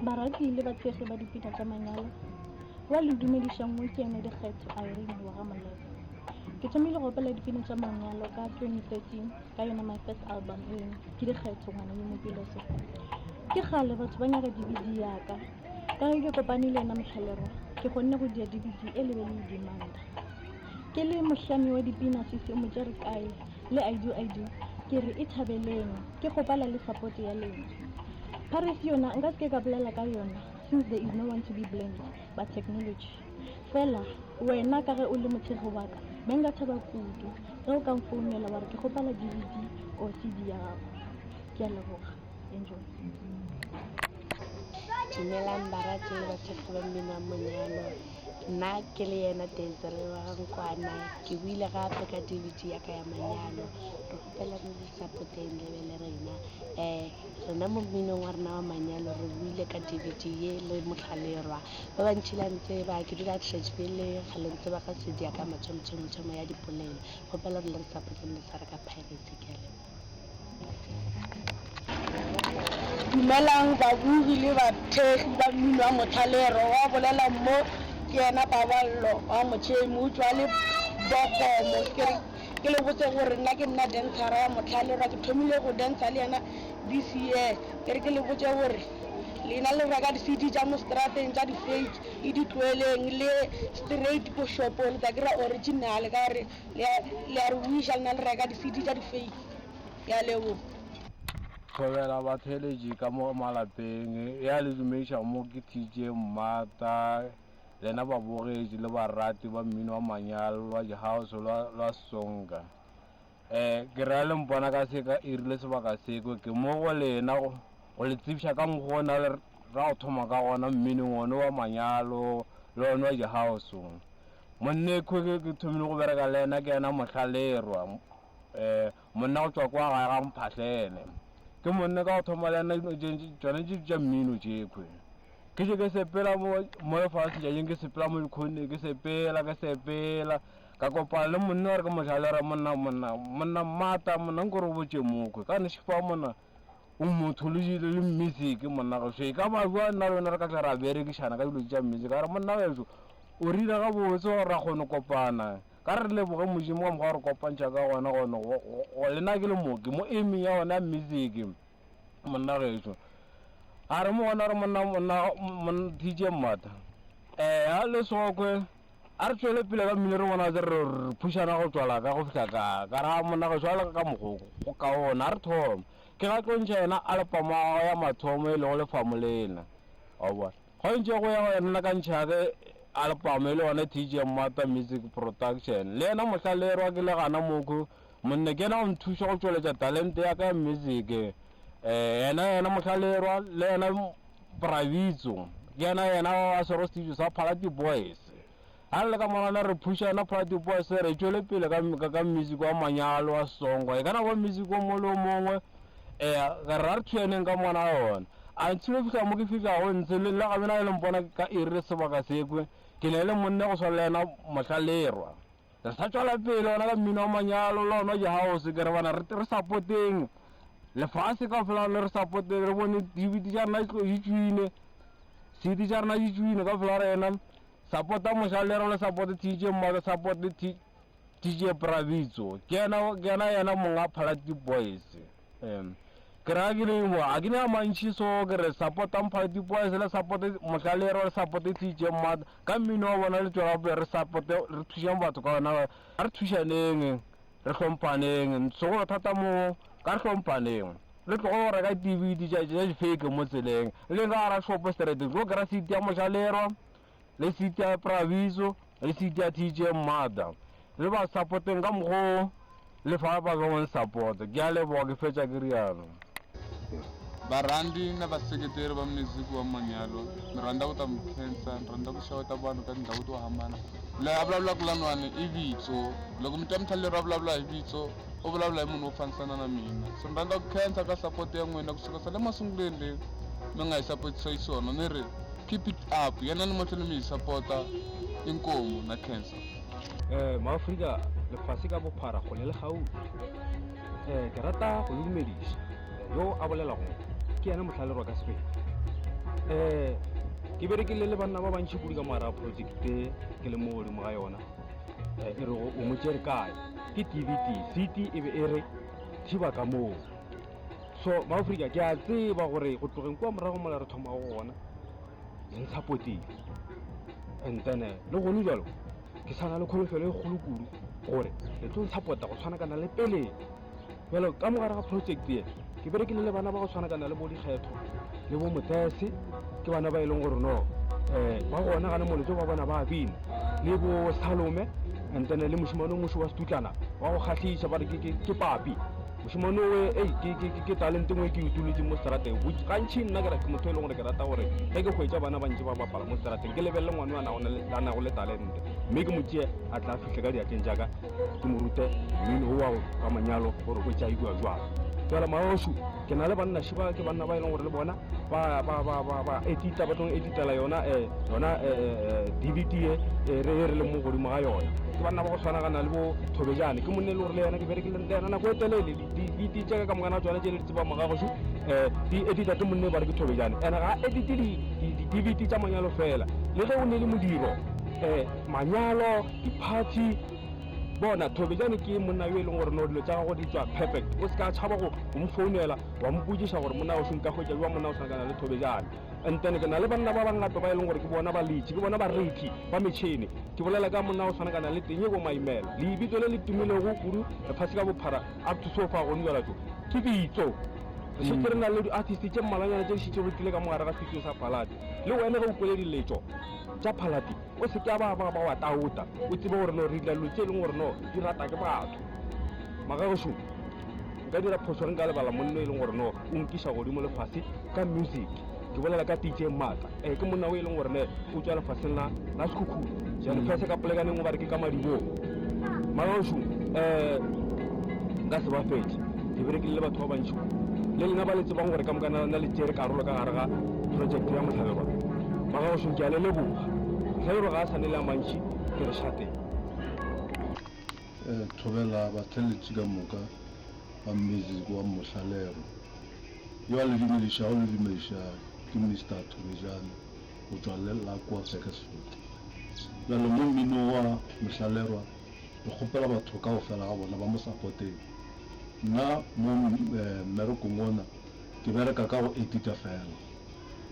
Barati le batshegi ba dipina tsa manyalo wa le dumedisang mo ke ene Dikgetho Irene wa Ramalebe. Ke thomile go opela dipina tsa manyalo ka 2013 ka yona my first album eno ke Dikgetho ngwana yo mopiloso. Ke gale batho ba nyaka DVD yaka ka ge ke kopane le ena Motlhalerwa ke gonne go dia DVD e le be le dimanda. Ke le mohlami wa dipina se mo tsere kae le I do ke re e thabeleng ke gopala le support ya lena. Paris yona nka se ka bolela ka yona since there is no one to be blamed but technology. Fela wena ka ge o le motshego wa ka benga thaba kudu ge o ka mfounela wa re ke gopala DVD o CD ya gago. Ke a leboga. Enjoy. Dumelang barati le batshegi ba mmino wa manyalo. Nna ke le yena Desiree wa Nkwana ke buile gape ka DVD ya ka ya manyalo re gopela re support-eng le le rena rena mo mminong wa rena wa manyalo re buile ka DVD ye le Motlhalerwa ba bantšhile ntse ba ke dira Tšhentšhile ga le ntse ba ka se dia ka matšhomo ya dipolelo gopela re le re support-eng le sa re ka Pirates ke le Dumelang babui le bathegi ba mmino wa Motlhalerwa wa bolela mo ke ena Paballo wa Motšhemo utlwa le Bokomo ke le botse gore nna ke nna dancer ya Motlhalerwa ke thomile go dancer le ena this year ke le botse gore lena le reka di-CD tša mo strateng tša di-fake e di tloeleng le straight ko shopong tsa kry original ka gore le a re wisha lena le reka di-CD tša di-fake ya lebo Kgobela batheletši ka mo malapeng ya le dumediša mo ke TJ Mmata lena babogetši le barati ba mmino wa manyalo wa House la Songa ke ra le mpona ka se ka irile sebaka seko ke mo go lena go le tsebiša ka mokgona le ra go thoma ka gona mminong one wa manyalo le one wa House monne ke thomile go bereka le ena ke ena Motlhalerwa monna go tswa kwa gae ga Mphahlele ke monne ka go thoma le ena tsone tša mmino tšekwe ke je ke sepela mo lefatshe tšaeng ke sepela mo dikhoneng ke sepela ka kopana le monne wa re ke Motlhalerwa monna Mmata monna nke re botse mokwe ka nešifa monna o motho le music monna go se ka ba bua nna lona re ka tla ra berekišana ka dilo tša music ka re monna weso o rile ga botse gore ra kgone kopana ka re leboge modimo ka mokgwa re kopantšha ka gona go lena ke le moke mo emeng ya gona music monna geso a re mo gona re monna DJ Mmata a le sokwe a re tšwele pele ka mmino re bona tse re phušana go tswala ka go fitlha ka ra monna geso a le ka mogoko go ka ona a re thoma ke ga tlontšha yena album ya mathomo e lego lefamo lena a bona go ntše go ya go yena ka ntšhake album e le gona TJ Mmata Music Production le yena Motlhalerwa ke le gana moko monne ke ena go nthuša go tšweletša talente ya ka ya music yena Motlhalerwa le yena Bravitso ke yena wa Soro Studio sa Palati Boys a le ka mona re phušana Palati Boys re tšwele pele ka music wa manyalo wa Songo e kana ba music wa mo le mongwe ga re thueneng ka mona yona a ntshile fitlha mo ke fitlhago ntse le ga bena e le mpona ka ire sebaka sekwe ke ne le monne go swana le ena Motlhalerwa re sa tswela pele ona ka mmino wa manyalo le ona House ke re bana re support-eng lefatshe ka fela le re support-eng re bone DVD tša rena di tswile CD tša rena di tswile ka fela re ena support-a Motlhalerwa le support TJ Mmata support TJ Bravitso ke yena monga Palati Boys ke ra ke le mo a ke ne a mantši so ke re support-a Palati Boys le support Motlhalerwa le support TJ Mmata ka mmino wa bona le tswela pele re thušang batho ka ona re thušaneng re hlomphaneng segolo thata mo ka re hlomphaneng le tlogo go reka DVD tša di-fake mo tseleng le ka gara shop strateng tlo kry-a seat ya Motlhalerwa le seat ya Bravitso le seat ya TJ Mmata le ba support-eng ka mokgwa le fa ba bangwe support ke a leboga ke fetša ke rialo varhandzi na vaseketeri va music wa manyalo ni rhandza ku ta mi khensa ni rhandza ku xeweta vanhu ka tindhawu to hambana laha a vulavulaka laniwani i Vitso loko mi twa Motlhalerwa a vulavula hi Vitso u vulavula hi munhu wo fanisana na mina so ni rhandza ku khensa ka support ya n'wina kusuka sa le masunguleni leyi mi nga hi support-isa xiswona ni ri keep it up yana ni mahlweni mi hi support-a inkomu na khensa maAfrika lefatshe ka bophara go le gaufi ke rata go le dumediša yo a bolelago ke yena Motlhalerwa ka Sepedi ke berekile le banna ba bantšhi kudu ka moara projecte ke le mo godimo ga yona e re o mo tsere kae ke dvd cd e be e re thiba ka moo so maafrika ke a tseba gore go tlogeng kua morago mola re thoma go gona le ntshapotile and then le gone jalo ke sana le kholofelo e kgolo kudu gore le tlo ntshapota go tshwanakana le pele jalo ka mogare ga project e ke berekile le bana ba go tshwanakana le bo dikgetho le bo motese ke bana ba e leng gore no ba gona gane moletso ba bona ba bina le bo Salome and then le moshimane mošo wa setutlana wa go kgatlhisa ba re ke papi moshimane we ke talent ngwe ke utuletse mo strateng gantšhi nna ke motho e leng gore ke rata gore ge ke hwetša bana bantši ba bapala mo strateng ke lebelele ngwane a nago le talente mme ke motšee a tla fihle ka diatleng jaaka ke mo rute mmino o wa ka manyalo gore go tšaiwa jwang jala maošu ke na le banna šiba ke banna ba e leng gore le bona ba edita ba tlong editela yona dvd re le mo godimo ga yona ke banna ba go tshwanagana le bo Thobejane ke monne le gore le yena ke berekile le yena nako e telele di tseka ka mongana tswana tse le tseba mogagošu di edita ke monne ba re ke Thobejane ene ga edite di-dvd tša manyalo fela le ge o ne le modiro manyalo di-party bona Thobejane ke monna yo e leng gore no dilo tša gago di tswa perfect o se ka tšhaba go mo founela wa mo pudiša gore monna o senka hwetša jwa monna o tshwanakana le Thobejane and then ke na le banna ba bangata ba e leng gore ke bona baletši ke bona bareki ba metšhene ke bolela ka monna o tshwanakana le teng e go maimela lebitso le le tumilego kudu lefatshe ka bophara up to so far gone jalatso ke bitso re šetse re na le di-artist tše mmalanyana tše di šitše re tlile ka mogare ga studio sa Phalati le wena ge o kwele diletšo tša Phalati o se ke ba wa tauta o tsebe gore no re dila dilo tše e leng gore no di rata ke batho magagošu nka dira phoso re nka lebala monno e leng gore no o nkiša godimo lefase ka music ke bolela ka DJ Maka ke monna o e leng gore ne o tswa lefaseng la sekhukhune janefese ka polekaneng o ba re ke ka madibong magagošu nka se ba fetse ke berekile le batho ba bantšhi le lena ba le tsebang gore ka mokana na le tsere karolo ka gare ga project ya Motlhalerwa magagošu ke a le leboga Motlhalerwa ga a sanele a mantšhi ke re šateng Thobela batheletši ka moka ba music wa Motlhalerwa yo a le dumediša ke Mr. Thobejane go tswa le la kwa Sekesfort jalo mo mmino wa Motlhalerwa re kgopela batho ka go fela ga bona ba mo supporteng nna mo mmerekong ona ke bereka ka go edita fela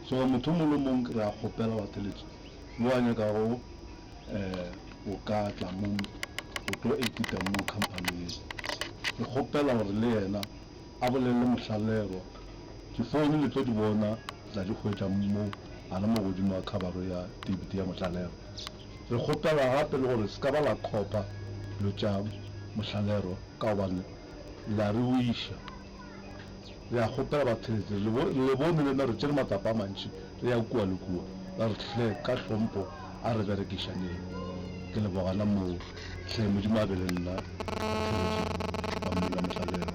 so motho mo le mongwe re a kgopela batheletši yo a nyakago o ka tla mo o tlo edita mo company re kgopela gore le yena a bolele Motlhalerwa difounu le tlo di bona tla di hwetša mo ana mo godimo a khabaro ya dvd ya Motlhalerwa re kgopela gape le gore se ka ba la khopa lo tša Motlhalerwa ka gobane la re wiša re a kgopela batheletši le bone lena re tšere matsapa a mantši re ya kua le kua ba re hle ka hlompo a re berekišaneng ke lebogana moo hle modimo a be le nna batheletši ba mmino wa Motlhalerwa